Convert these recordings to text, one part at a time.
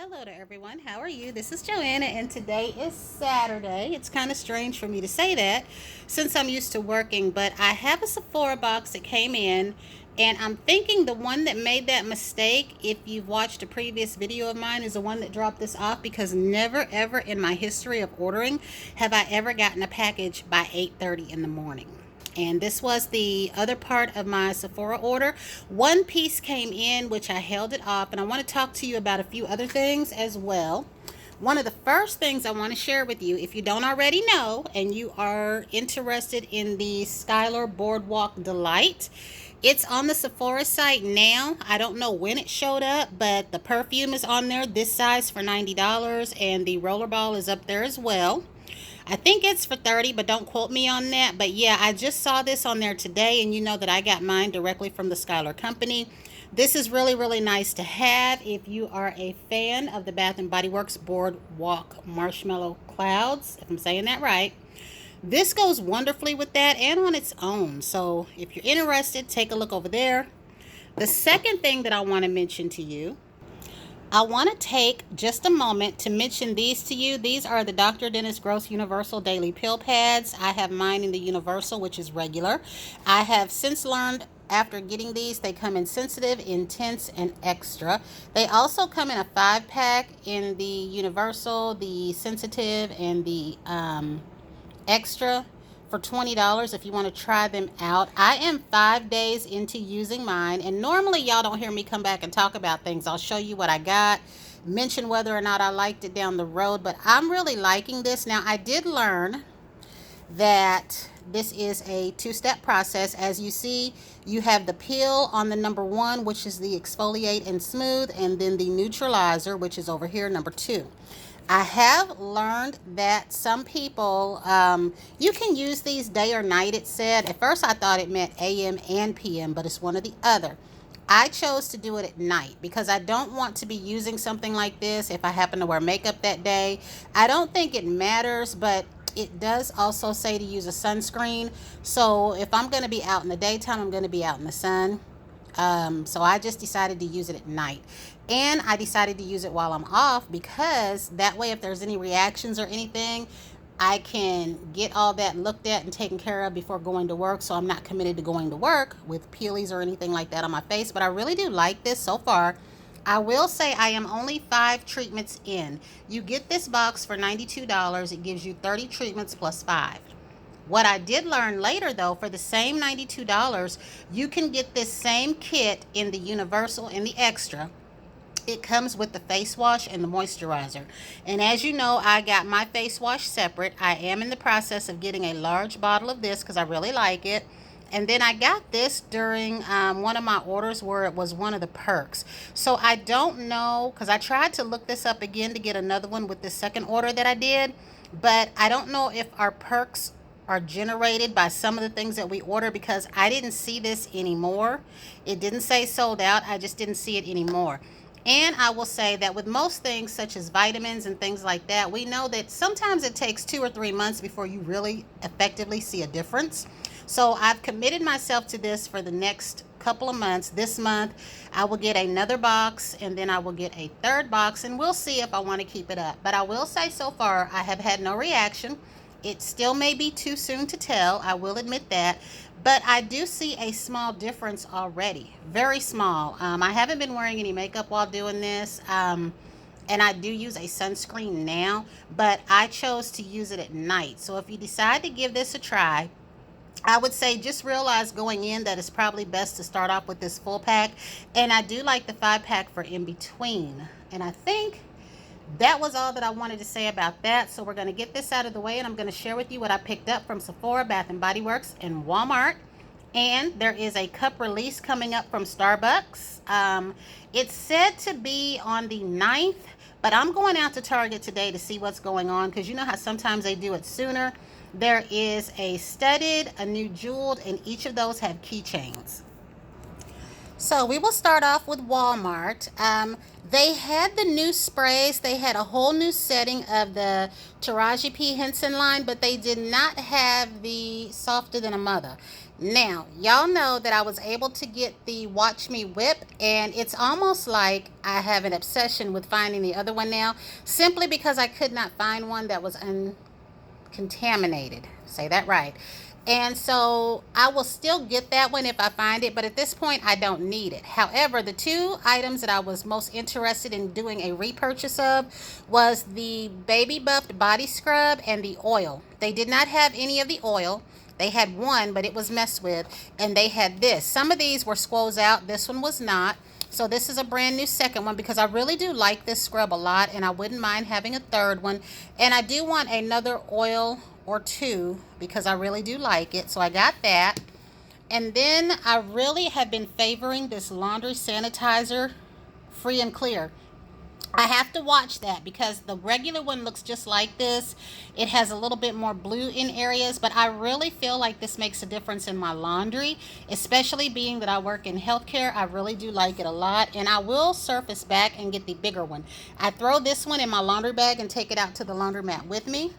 Hello to everyone. How are you? This is Joanna, and today is Saturday. It's kind of strange for me to say that since I'm used to working, but I have a Sephora box that came in, and I'm thinking the one that made that mistake, if you've watched a previous video of mine, is the one that dropped this off because never ever in my history of ordering have I ever gotten a package by 8:30 in the morning. And this was the other part of my Sephora order. One piece came in, which I held it off, and I want to talk to you about a few other things as well. One of the first things I want to share with you, if you don't already know and you are interested in the Skylar Boardwalk Delight, it's on the Sephora site now. I don't know when it showed up, but the perfume is on there this size for $90, and the rollerball is up there as well. I think it's for 30, but don't quote me on that. But yeah, I just saw this on there today, and you know that I got mine directly from the Skylar company. This is really, really nice to have if you are a fan of the Bath & Body Works Boardwalk Marshmallow Clouds, if I'm saying that right. This goes wonderfully with that and on its own. So if you're interested, take a look over there. The second thing that I want to mention to you, I want to take just a moment to mention these to you. These are the Dr. Dennis Gross Universal Daily Pill Pads. I have mine in the Universal, which is regular. I have since learned after getting these, they come in sensitive, intense, and extra. They also come in a 5-pack in the Universal, the sensitive, and the extra for $20 if you want to try them out. I am 5 days into using mine, and normally y'all don't hear me come back and talk about things. I'll show you what I got, mention whether or not I liked it down the road, but I'm really liking this. Now, I did learn that this is a two-step process. As you see, you have the peel on the number 1, which is the exfoliate and smooth, and then the neutralizer, which is over here, number 2. I have learned that some people, you can use these day or night, it said. At first I thought it meant AM and PM, but it's one or the other. I chose to do it at night because I don't want to be using something like this if I happen to wear makeup that day. I don't think it matters, but it does also say to use a sunscreen. So if I'm going to be out in the daytime, I'm going to be out in the sun. So I just decided to use it at night, and I decided to use it while I'm off because that way if there's any reactions or anything, I can get all that looked at and taken care of before going to work. So I'm not committed to going to work with peelies or anything like that on my face. But I really do like this so far. I will say I am only 5 treatments in. You get this box for $92. It gives you 30 treatments plus 5. What I did learn later, though, for the same $92, you can get this same kit in the Universal and the Extra. It comes with the face wash and the moisturizer. And as you know, I got my face wash separate. I am in the process of getting a large bottle of this because I really like it. And then I got this during one of my orders where it was one of the perks. So I don't know, because I tried to look this up again to get another one with the second order that I did. But I don't know if our perks are generated by some of the things that we order, because I didn't see this anymore. It didn't say sold out. I just didn't see it anymore. And I will say that with most things such as vitamins and things like that, we know that sometimes it takes 2 or 3 months before you really effectively see a difference. So I've committed myself to this for the next couple of months. This month I will get another box, and then I will get a third box, and we'll see if I want to keep it up. But I will say so far I have had no reaction. It still may be too soon to tell, I will admit that, but I do see a small difference already, very small. I haven't been wearing any makeup while doing this, and I do use a sunscreen now, but I chose to use it at night. So if you decide to give this a try, I would say just realize going in that it's probably best to start off with this full pack, and I do like the 5-pack for in between. And I think that was all that I wanted to say about that. So we're going to get this out of the way, and I'm going to share with you what I picked up from Sephora, Bath & Body Works, and Walmart. And there is a cup release coming up from Starbucks. It's said to be on the 9th, but I'm going out to Target today to see what's going on, because you know how sometimes they do it sooner. There is a studded, a new jeweled, and each of those have keychains. So we will start off with Walmart. They had the new sprays. They had a whole new setting of the Taraji P. Henson line, but they did not have the Softer Than a Mother. Now, y'all know that I was able to get the Watch Me Whip, and it's almost like I have an obsession with finding the other one now, simply because I could not find one that was uncontaminated. Say that right. And so I will still get that one if I find it, but at this point I don't need it. However, the two items that I was most interested in doing a repurchase of was the Baby Buffed Body Scrub and the oil. They did not have any of the oil. They had one, but it was messed with, and they had this. Some of these were squoze out. This one was not. So this is a brand new second one because I really do like this scrub a lot, and I wouldn't mind having a third one. And I do want another oil or two because I really do like it. So I got that. And then I really have been favoring this laundry sanitizer, Free and Clear. I have to watch that because the regular one looks just like this. It has a little bit more blue in areas, but I really feel like this makes a difference in my laundry, especially being that I work in healthcare. I really do like it a lot, and I will surface back and get the bigger one. I throw this one in my laundry bag and take it out to the laundromat with me.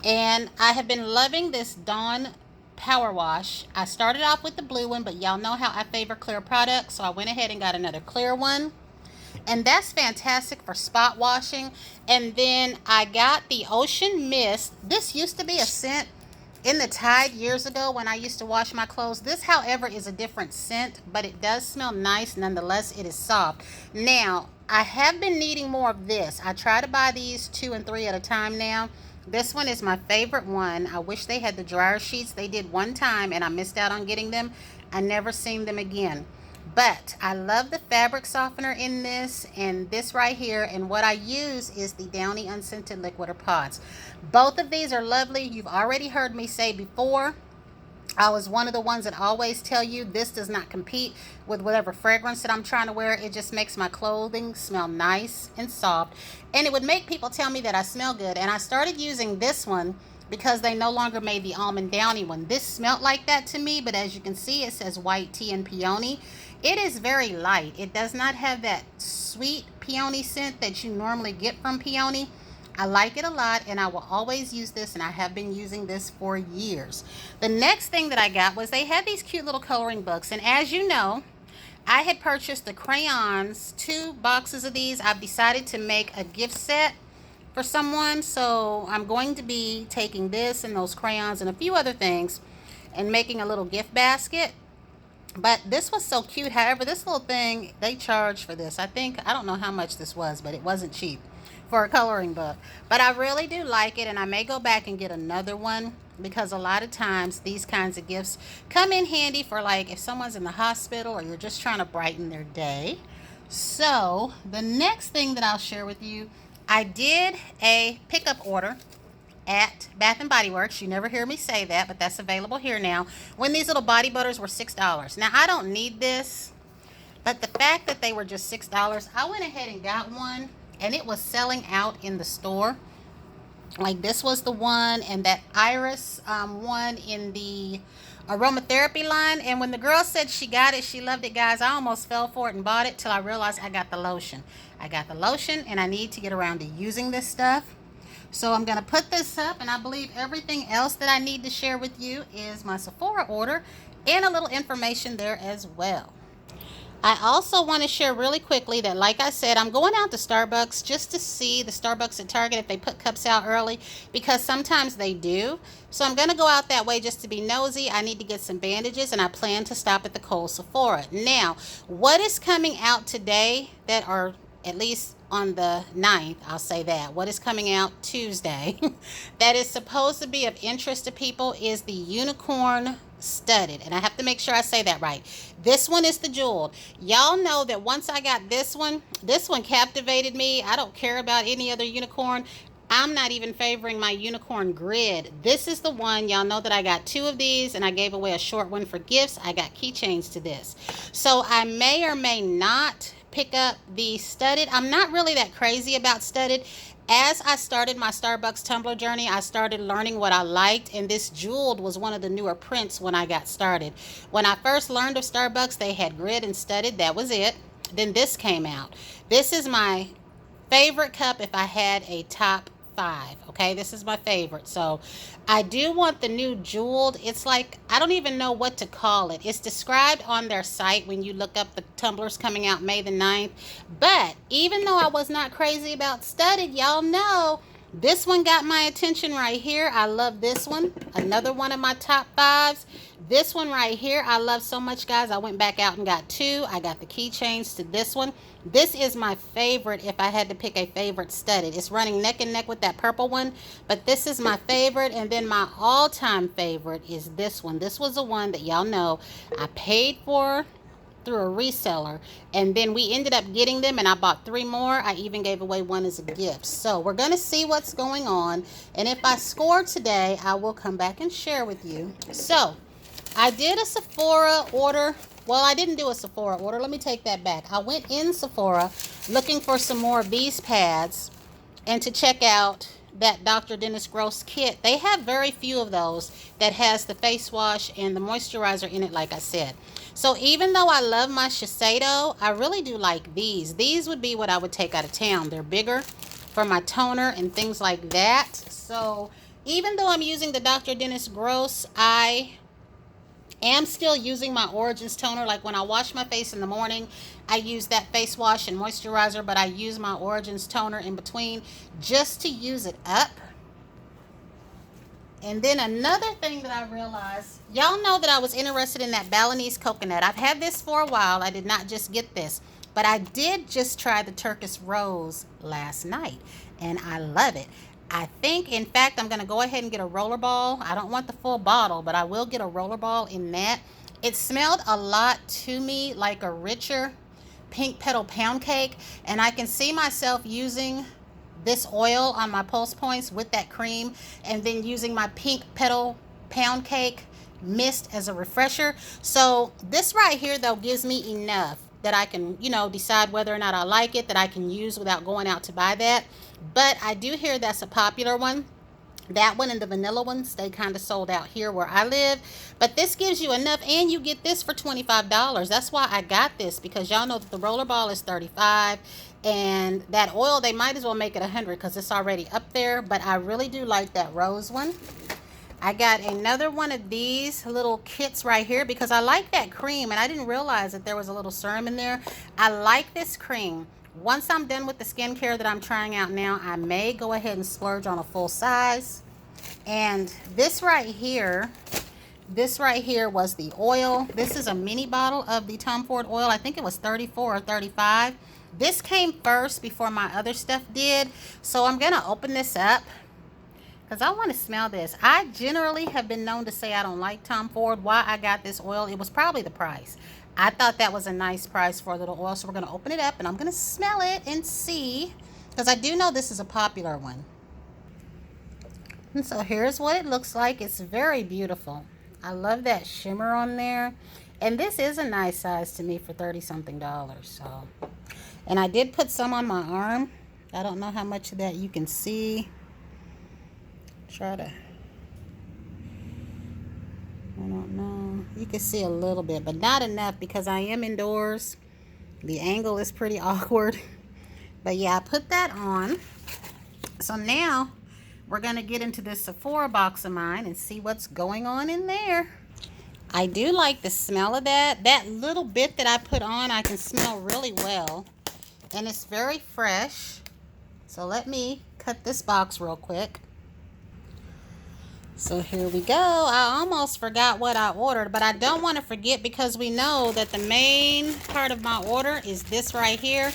And I have been loving this Dawn Power Wash. I started off with the blue one, but y'all know how I favor clear products, so I went ahead and got another clear one. And that's fantastic for spot washing. And then I got the Ocean Mist. This used to be a scent in the Tide years ago when I used to wash my clothes. This, however, is a different scent, but it does smell nice. Nonetheless, it is soft. Now, I have been needing more of this. I try to buy these 2 and 3 at a time now. This one is my favorite one. I wish they had the dryer sheets. They did one time, and I missed out on getting them. I never seen them again. But I love the fabric softener in this and this right here. And what I use is the Downy Unscented Liquid or Pods. Both of these are lovely. You've already heard me say before, I was one of the ones that always tell you this does not compete with whatever fragrance that I'm trying to wear. It just makes my clothing smell nice and soft. And it would make people tell me that I smell good. And I started using this one because they no longer made the Almond Downy one. This smelled like that to me, but as you can see, it says white tea and peony. It is very light. It does not have that sweet peony scent that you normally get from peony. I like it a lot, and I will always use this, and I have been using this for years. The next thing that I got was they had these cute little coloring books, and as you know, I had purchased the crayons, 2 boxes of these. I've decided to make a gift set for someone, so I'm going to be taking this and those crayons and a few other things and making a little gift basket. But this was so cute. However, this little thing, they charge for this. I don't know how much this was, but it wasn't cheap for a coloring book. But I really do like it, and I may go back and get another one because a lot of times these kinds of gifts come in handy for, like, if someone's in the hospital or you're just trying to brighten their day. So the next thing that I'll share with you, I did a pickup order at Bath and Body Works. You never hear me say that, but that's available here now. When these little body butters were $6. Now, I don't need this, but the fact that they were just $6, I went ahead and got one, and it was selling out in the store. Like, this was the one, and that Iris one in the aromatherapy line. And when the girl said she got it, she loved it, guys, I almost fell for it and bought it till I realized I got the lotion. I got the lotion, and I need to get around to using this stuff. So I'm going to put this up, and I believe everything else that I need to share with you is my Sephora order and a little information there as well. I also want to share really quickly that, like I said, I'm going out to Starbucks just to see the Starbucks at Target if they put cups out early, because sometimes they do. So I'm going to go out that way just to be nosy. I need to get some bandages, and I plan to stop at the Kohl's Sephora. Now, what is coming out today that are at least on the 9th, I'll say that. What is coming out Tuesday that is supposed to be of interest to people is the Unicorn Studded. And I have to make sure I say that right. This one is the jeweled. Y'all know that once I got this one captivated me. I don't care about any other unicorn. I'm not even favoring my unicorn grid. This is the one. Y'all know that I got 2 of these, and I gave away a short one for gifts. I got keychains to this. So I may or may not pick up the studded. I'm not really that crazy about studded. As I started my Starbucks tumbler journey, I started learning what I liked, and this jeweled was one of the newer prints when I got started. When I first learned of Starbucks, they had grid and studded. That was it. Then this came out. This is my favorite cup if I had a top 5. Okay, this is my favorite. So I do want the new jeweled. It's like, I don't even know what to call it. It's described on their site when you look up the tumblers coming out May the 9th. But even though I was not crazy about studded, y'all know this one got my attention right here. I love this one. Another one of my top 5s. This one right here, I love so much, guys. I went back out and got 2. I got the keychains to this one. This is my favorite if I had to pick a favorite studded. It's running neck and neck with that purple one, but this is my favorite. And then my all-time favorite is this one. This was the one that y'all know I paid for through a reseller, and then we ended up getting them, and I bought 3 more. I even gave away one as a gift. So we're gonna see what's going on, and if I score today, I will come back and share with you. So I did a Sephora order. Well, I didn't do a Sephora order. Let me take that back. I went in Sephora looking for some more of these pads and to check out that Dr. Dennis Gross kit. They have very few of those that has the face wash and the moisturizer in it, like I said. So even though I love my Shiseido, I really do like these. These would be what I would take out of town. They're bigger for my toner and things like that. So even though I'm using the Dr. Dennis Gross, I am still using my Origins toner. Like when I wash my face in the morning, I use that face wash and moisturizer, but I use my Origins toner in between just to use it up. And then another thing that I realized, y'all know that I was interested in that Balinese coconut. I've had this for a while. I did not just get this, but I did just try the Turkish Rose last night, and I love it. I think, in fact, I'm going to go ahead and get a rollerball. I don't want the full bottle, but I will get a rollerball in that. It smelled a lot to me like a richer pink petal pound cake, and I can see myself using this oil on my pulse points with that cream, and then using my pink petal pound cake mist as a refresher. So this right here, though, gives me enough that I can, you know, decide whether or not I like it, that I can use without going out to buy that. But I do hear that's a popular one. That one and the vanilla ones, they kind of sold out here where I live. But this gives you enough, and you get this for $25. That's why I got this, because y'all know that the rollerball is $35, and that oil, they might as well make it $100 because it's already up there. But I really do like that rose one. I got another one of these little kits right here because I like that cream, and I didn't realize that there was a little serum in there. I like this cream. Once I'm done with the skincare that I'm trying out now, I may go ahead and splurge on a full size. And this right here was the oil. This is a mini bottle of the Tom Ford oil. I think it was 34 or 35. This came first before my other stuff did. So I'm going to open this up because I want to smell this. I generally have been known to say I don't like Tom Ford. Why I got this oil, it was probably the price. I thought that was a nice price for a little oil. So we're going to open it up and I'm going to smell it and see, because I do know this is a popular one. And so here's what it looks like. It's very beautiful. I love that shimmer on there. And this is a nice size to me for $30-something. So, and I did put some on my arm. I don't know how much of that you can see. I don't know. You can see a little bit, but not enough because I am indoors. The angle is pretty awkward. But yeah, I put that on. So now we're going to get into this Sephora box of mine and see what's going on in there. I do like the smell of that. That little bit that I put on, I can smell really well. And it's very fresh. So let me cut this box real quick. So here we go. I almost forgot what I ordered, but I don't want to forget because we know that the main part of my order is this right here.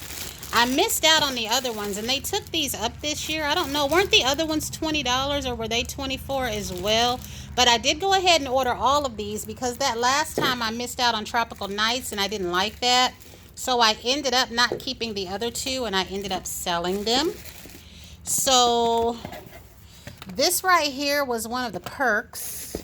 I missed out on the other ones, and they took these up this year. I don't know. Weren't the other ones $20 or were they $24 as well? But I did go ahead and order all of these because that last time I missed out on Tropical Nights and I didn't like that. So I ended up not keeping the other two and I ended up selling them. So this right here was one of the perks.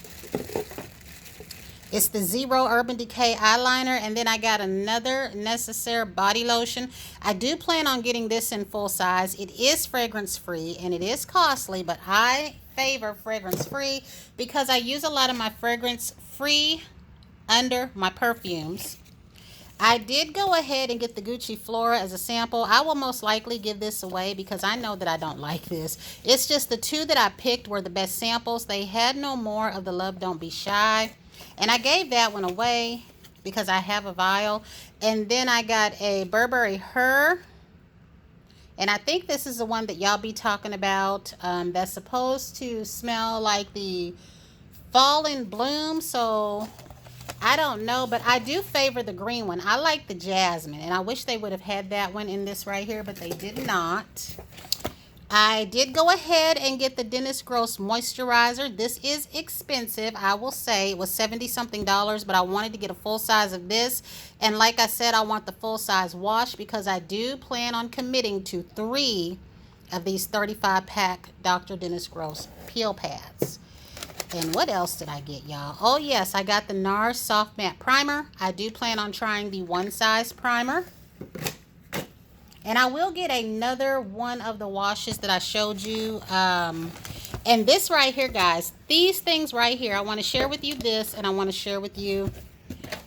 It's the Zero Urban Decay eyeliner, and then I got another Necessaire body lotion. I do plan on getting this in full size. It is fragrance free and it is costly, but I favor fragrance free because I use a lot of my fragrance free under my perfumes. I did go ahead and get the Gucci Flora as a sample. I will most likely give this away because I know that I don't like this. It's just the two that I picked were the best samples. They had no more of the Love Don't Be Shy. And I gave that one away because I have a vial. And then I got a Burberry Her. And I think this is the one that y'all be talking about, that's supposed to smell like the fall in bloom. So I don't know, but I do favor the green one. I like the jasmine, and I wish they would have had that one in this right here, but they did not. I did go ahead and get the Dennis Gross moisturizer. This is expensive, I will say. It was 70 something dollars, but I wanted to get a full size of this. And like I said, I want the full size wash because I do plan on committing to 3 of these 35 pack Dr. Dennis Gross peel pads. And what else did I get, y'all? Oh, yes, I got the NARS Soft Matte Primer. I do plan on trying the one size primer. And I will get another one of the washes that I showed you. And this right here, guys, these things right here, I want to share with you this, and I want to share with you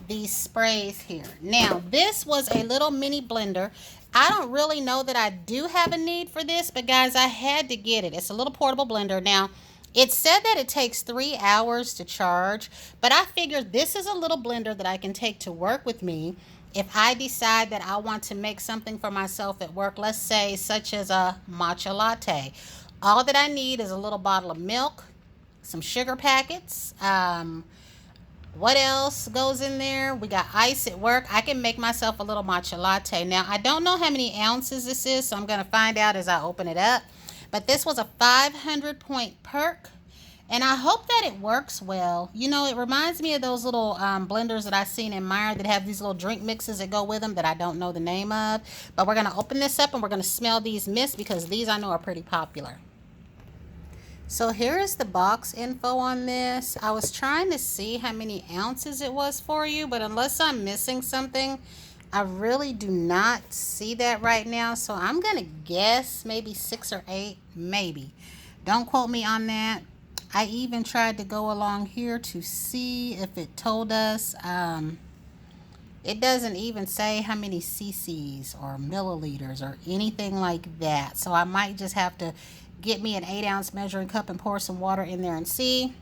these sprays here. Now, this was a little mini blender. I don't really know that I do have a need for this, but guys, I had to get it. It's a little portable blender. Now, it said that it takes 3 hours to charge, but I figured this is a little blender that I can take to work with me if I decide that I want to make something for myself at work, let's say such as a matcha latte. All that I need is a little bottle of milk, some sugar packets. What else goes in there? We got ice at work. I can make myself a little matcha latte. Now, I don't know how many ounces this is, so I'm going to find out as I open it up. But this was a 500 point perk. And I hope that it works well. You know, it reminds me of those little blenders that I've seen in Meijer that have these little drink mixes that go with them that I don't know the name of. But we're going to open this up and we're going to smell these mists because these I know are pretty popular. So here is the box info on this. I was trying to see how many ounces it was for you, but unless I'm missing something, I really do not see that right now. So I'm going to guess maybe 6 or 8, maybe. Don't quote me on that. I even tried to go along here to see if it told us. It doesn't even say how many cc's or milliliters or anything like that. So I might just have to get me an 8-ounce measuring cup and pour some water in there and see.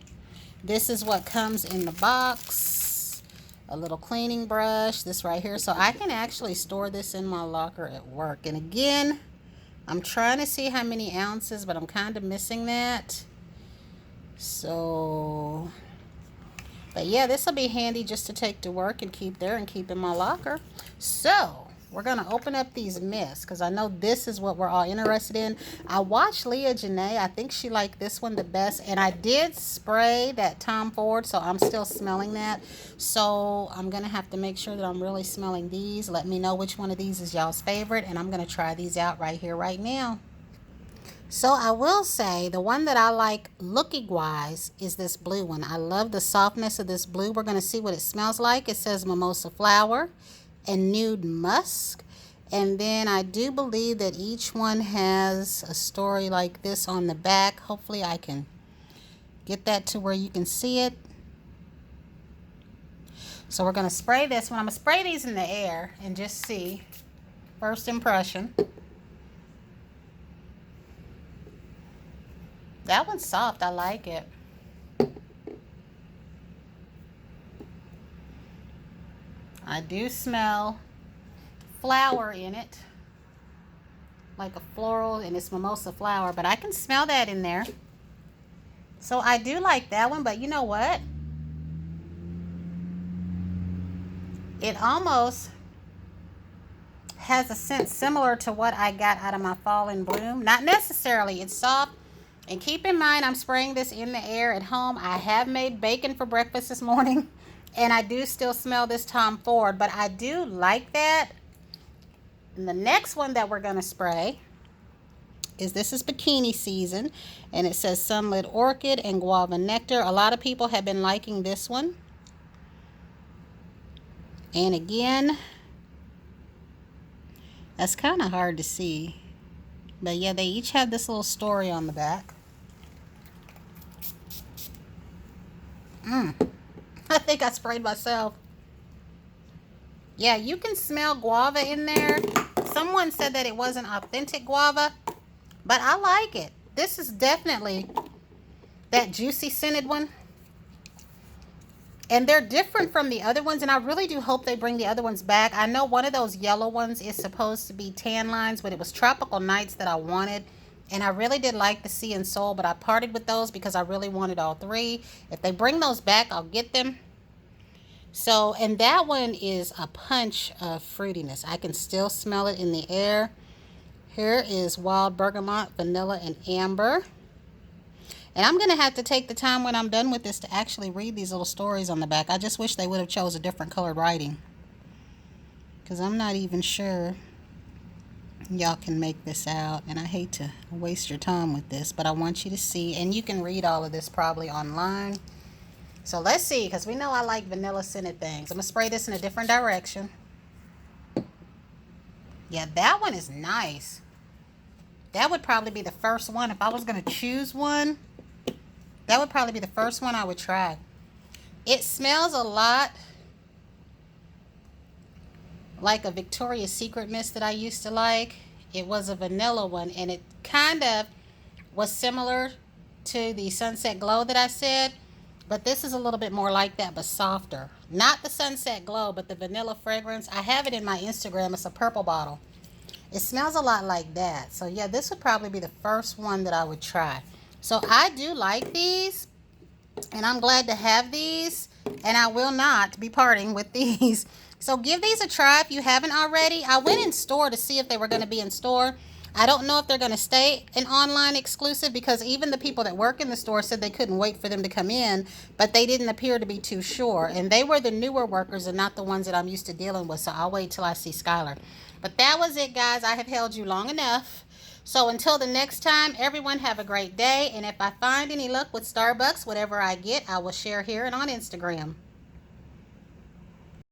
This is what comes in the box. A little cleaning brush, this right here. So I can actually store this in my locker at work. And again, I'm trying to see how many ounces, but I'm kind of missing that. So, but yeah, this will be handy just to take to work and keep there and keep in my locker. So we're going to open up these mists because I know this is what we're all interested in. I watched Leah Janae. I think she liked this one the best. And I did spray that Tom Ford, so I'm still smelling that. So I'm going to have to make sure that I'm really smelling these. Let me know which one of these is y'all's favorite. And I'm going to try these out right here, right now. So I will say the one that I like looking wise is this blue one. I love the softness of this blue. We're going to see what it smells like. It says mimosa flower and nude musk. And then I do believe that each one has a story like this on the back. Hopefully I can get that to where you can see it. So we're going to spray this one. I'm going to spray these in the air and just see. First impression. That one's soft. I like it. I do smell flower in it. Like a floral, and it's mimosa flower. But I can smell that in there. So I do like that one. But you know what? It almost has a scent similar to what I got out of my Fall in Bloom. Not necessarily. It's soft. And keep in mind, I'm spraying this in the air at home. I have made bacon for breakfast this morning. And I do still smell this Tom Ford. But I do like that. And the next one that we're going to spray is this is bikini season. And it says sunlit orchid and guava nectar. A lot of people have been liking this one. And again, that's kind of hard to see. But yeah, they each have this little story on the back. I think I sprayed myself. Yeah, you can smell guava in there. Someone said that it wasn't authentic guava, but I like it. This is definitely that juicy scented one. And they're different from the other ones, and I really do hope they bring the other ones back. I know one of those yellow ones is supposed to be tan lines, but it was Tropical Nights that I wanted. And I really did like the Sea and Soul, but I parted with those because I really wanted all three. If they bring those back, I'll get them. So, and that one is a punch of fruitiness. I can still smell it in the air. Here is Wild Bergamot, Vanilla, and Amber. And I'm going to have to take the time when I'm done with this to actually read these little stories on the back. I just wish they would have chose a different colored writing, because I'm not even sure y'all can make this out. And I hate to waste your time with this, but I want you to see. And you can read all of this probably online. So let's see, because we know I like vanilla scented things. I'm going to spray this in a different direction. Yeah, that one is nice. That would probably be the first one. If I was going to choose one, that would probably be the first one I would try. It smells a lot like a Victoria's Secret mist that I used to like. It was a vanilla one, and it kind of was similar to the Sunset Glow that I said, but this is a little bit more like that, but softer. Not the Sunset Glow, but the vanilla fragrance. I have it in my Instagram. It's a purple bottle. It smells a lot like that. So yeah, this would probably be the first one that I would try. So I do like these, and I'm glad to have these, and I will not be parting with these. So give these a try if you haven't already. I went in store to see if they were going to be in store. I don't know if they're going to stay an online exclusive, because even the people that work in the store said they couldn't wait for them to come in, but they didn't appear to be too sure. And they were the newer workers and not the ones that I'm used to dealing with, so I'll wait till I see Skylar. But that was it, guys. I have held you long enough. So until the next time, everyone have a great day. And if I find any luck with Starbucks, whatever I get, I will share here and on Instagram.